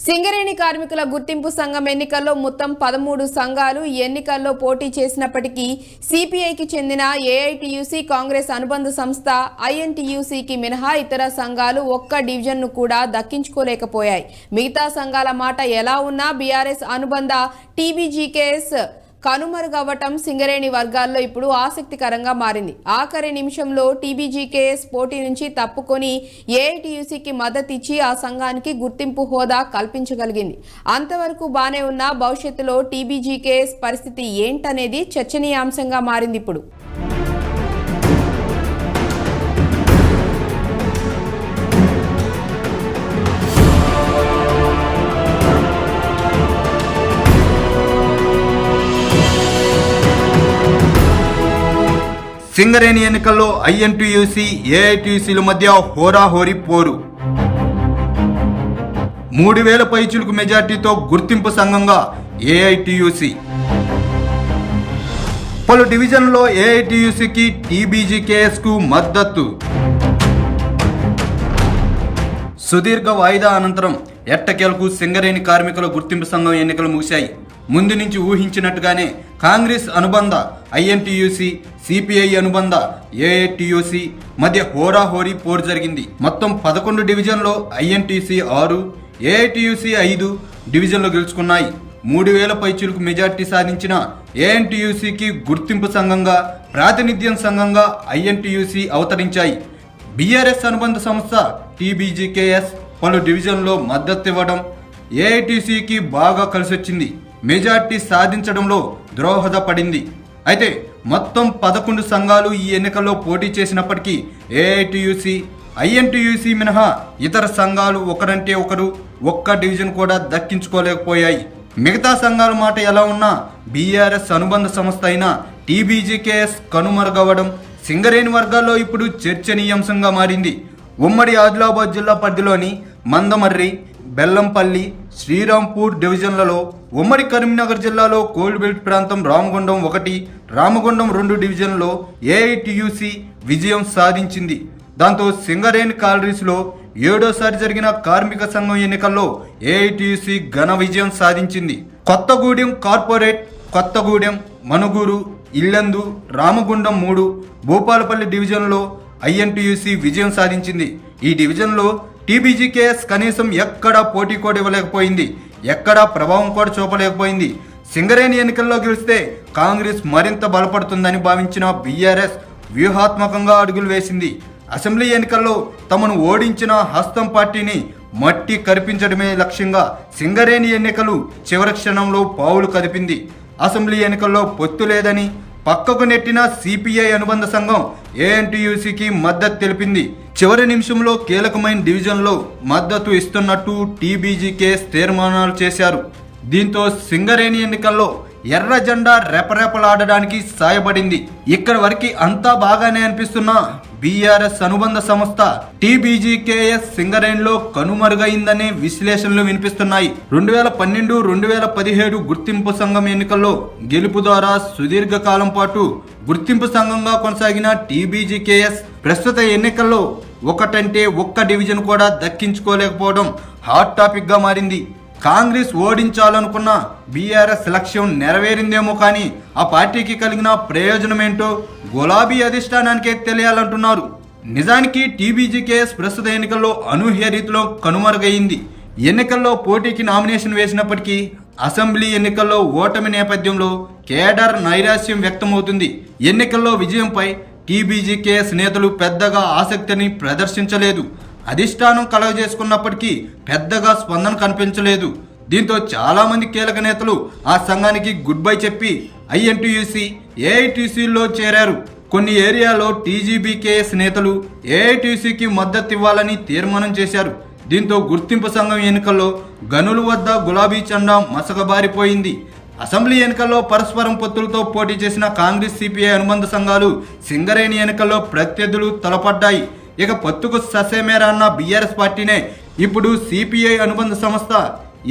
సింగరేణి కార్మికుల గుర్తింపు సంఘం ఎన్నికల్లో మొత్తం 13 సంఘాలు ఎన్నికల్లో పోటీ చేసినప్పటికీ సిపిఐకి చెందిన ఏఐటియుసి కాంగ్రెస్ అనుబంధ సంస్థ ఐఎన్టీయూసీకి మినహా ఇతర సంఘాలు ఒక్క డివిజన్ను కూడా దక్కించుకోలేకపోయాయి. మిగతా సంఘాల మాట ఎలా ఉన్నా బీఆర్ఎస్ అనుబంధ టీబీజీకేఎస్ కనుమరుగవ్వటం సింగరేణి వర్గాల్లో ఇప్పుడు ఆసక్తికరంగా మారింది. ఆఖరి నిమిషంలో టీబీజీకేఎస్ పోటీ నుంచి తప్పుకొని ఏఐటీయూసీకి మద్దతిచ్చి ఆ సంఘానికి గుర్తింపు హోదా కల్పించగలిగింది. అంతవరకు బానే ఉన్న భవిష్యత్తులో టీబీజీకేఎస్ పరిస్థితి ఏంటనేది చర్చనీయాంశంగా మారింది. ఇప్పుడు సింగరేణి ఎన్నికల్లో ఐఎన్టీయూసీ ఏఐటీయూసీల మధ్య హోరాహోరీ పోరు. 3000 పైచులకు మెజార్టీతో గుర్తింపు సంఘంగా ఏఐటీయూసీ. పలు డివిజన్లో ఏఐటీయూసీకి టీబీజీకేఎస్కు మద్దతు. సుదీర్ఘ వాయిదా అనంతరం ఎట్టకేలకు సింగరేణి కార్మికుల గుర్తింపు సంఘం ఎన్నికలు ముగిశాయి. ముందు నుంచి ఊహించినట్టుగానే కాంగ్రెస్ అనుబంధ ఐఎన్టీయూసీ, సిపిఐ అనుబంధ ఏఐటీయూసీ మధ్య హోరాహోరీ పోరు జరిగింది. మొత్తం 11 డివిజన్లో ఐఎన్టీసీ 6, ఏఐటీయూసీ 5 డివిజన్లు గెలుచుకున్నాయి. 3000 పైచులకు మెజార్టీ సాధించిన ఏఎన్టీయూసీకి గుర్తింపు సంఘంగా, ప్రాతినిధ్యం సంఘంగా ఐఎన్టీయూసీ అవతరించాయి. బీఆర్ఎస్ అనుబంధ సంస్థ టీబీజీకేఎస్ పలు డివిజన్లో మద్దతు ఇవ్వడం ఏఐటీసీకి బాగా కలిసొచ్చింది. మెజార్టీ సాధించడంలో దోహదపడింది. అయితే మొత్తం 11 సంఘాలు ఈ ఎన్నికల్లో పోటీ చేసినప్పటికీ ఏఐటీయూసీ, ఐఎన్టీయూసీ మినహా ఇతర సంఘాలు ఒకరంటే ఒకరు ఒక్క డివిజన్ కూడా దక్కించుకోలేకపోయాయి. మిగతా సంఘాల మాట ఎలా ఉన్నా బీఆర్ఎస్ అనుబంధ సంస్థ అయిన టీబీజీకేఎస్ కనుమరుగవ్వడం సింగరేణి వర్గాల్లో ఇప్పుడు చర్చనీయాంశంగా మారింది. ఉమ్మడి ఆదిలాబాద్ జిల్లా పరిధిలోని మందమర్రి, బెల్లంపల్లి, శ్రీరాంపూర్ డివిజన్లలో, ఉమ్మడి కరీంనగర్ జిల్లాలో కోల్బెల్ట్ ప్రాంతం రామగుండం 1, రామగుండం 2 డివిజన్లో ఏఐటీయూసీ విజయం సాధించింది. దాంతో సింగరేణి కాలరీస్లో 7వసారి జరిగిన కార్మిక సంఘం ఎన్నికల్లో ఏఐటీయూసీ ఘన విజయం సాధించింది. కొత్తగూడెం కార్పొరేట్, కొత్తగూడెం, మనుగూరు, ఇల్లందు, రామగుండం 3, భూపాలపల్లి డివిజన్లో ఐఎన్టీయూసీ విజయం సాధించింది. ఈ డివిజన్లో టీబీజీకేఎస్ కనీసం ఎక్కడా పోటీ కూడా ఇవ్వలేకపోయింది, ఎక్కడా ప్రభావం కూడా చూపలేకపోయింది. సింగరేణి ఎన్నికల్లో గెలిస్తే కాంగ్రెస్ మరింత బలపడుతుందని భావించిన బీఆర్ఎస్ వ్యూహాత్మకంగా అడుగులు వేసింది. అసెంబ్లీ ఎన్నికల్లో తమను ఓడించిన హస్తం పార్టీని మట్టి కరిపించడమే లక్ష్యంగా సింగరేణి ఎన్నికలు చివరి క్షణంలో పావులు కదిపింది. అసెంబ్లీ ఎన్నికల్లో పొత్తు లేదని పక్కకు నెట్టిన సిపిఐ అనుబంధ సంఘం ఏఎన్టీయూసీకి మద్దతు తెలిపింది. చివరి నిమిషంలో కీలకమైన డివిజన్లో మద్దతు ఇస్తున్నట్టు టీబీజీకేఎస్ తీర్మానాలు చేశారు. దీంతో సింగరేణి ఎన్నికల్లో ఎర్ర జెండా రెపరెపలాడడానికి సాయపడింది. ఇక్కడి వరకు అంతా బాగానే అనిపిస్తున్నా బీఆర్ఎస్ అనుబంధ సంస్థ టీబీజీకేఎస్ సింగరేణిలో కనుమరుగైందనే విశ్లేషణలు వినిపిస్తున్నాయి. 2012, 2017 గుర్తింపు సంఘం ఎన్నికల్లో గెలుపు ద్వారా సుదీర్ఘకాలం పాటు గుర్తింపు సంఘంగా కొనసాగిన టీబీజీకేఎస్ ప్రస్తుత ఎన్నికల్లో ఒకటంటే ఒక్క డివిజన్ కూడా దక్కించుకోలేకపోవడం హాట్ టాపిక్ గా మారింది. కాంగ్రెస్ ఓడించాలనుకున్న బీఆర్ఎస్ లక్ష్యం నెరవేరిందేమో కానీ ఆ పార్టీకి కలిగిన ప్రయోజనమేంటో గులాబీ అధిష్టానానికే తెలియాలంటున్నారు. నిజానికి టీబీజీకేఎస్ ప్రస్తుత ఎన్నికల్లో అనూహ్య రీతిలో కనుమరుగైంది. ఎన్నికల్లో పోటీకి నామినేషన్ వేసినప్పటికీ అసెంబ్లీ ఎన్నికల్లో ఓటమి నేపథ్యంలో కేడర్ నైరాశ్యం వ్యక్తమవుతుంది. ఎన్నికల్లో విజయంపై టీబీజీకేఎస్ నేతలు పెద్దగా ఆసక్తిని ప్రదర్శించలేదు. అధిష్టానం కలగజేసుకున్నప్పటికీ పెద్దగా స్పందన కనిపించలేదు. దీంతో చాలా మంది కీలక నేతలు ఆ సంఘానికి గుడ్ బై చెప్పి ఐఎన్టీయూసీ, ఏఐటీయూసీలో చేరారు. కొన్ని ఏరియాలో టీజీబీకేఎస్ నేతలు ఏఐటీయూసీకి మద్దతు ఇవ్వాలని తీర్మానం చేశారు. దీంతో గుర్తింపు సంఘం ఎన్నికల్లో గనుల వద్ద గులాబీ జెండా మసకబారిపోయింది. అసెంబ్లీ ఎన్నికల్లో పరస్పరం పొత్తులతో పోటీ చేసిన కాంగ్రెస్, సిపిఐ అనుబంధ సంఘాలు సింగరేణి ఎన్నికల్లో ప్రత్యర్థులు తలపడ్డాయి. ఇక పొత్తుకు ససేమేరా అన్న బీఆర్ఎస్ పార్టీనే ఇప్పుడు సిపిఐ అనుబంధ సంస్థ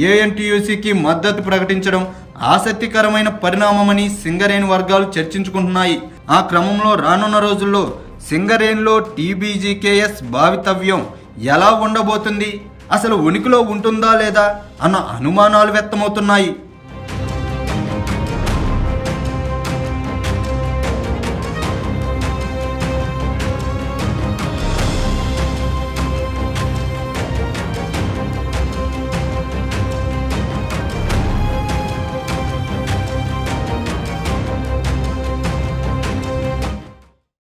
ఏఎన్టీయూసీకి మద్దతు ప్రకటించడం ఆసక్తికరమైన పరిణామమని సింగరేణి వర్గాలు చర్చించుకుంటున్నాయి. ఆ క్రమంలో రానున్న రోజుల్లో సింగరేణిలో టీబీజీకేఎస్ భవితవ్యం ఎలా ఉండబోతుంది, అసలు ఉనికిలో ఉంటుందా లేదా అన్న అనుమానాలు వ్యక్తమవుతున్నాయి.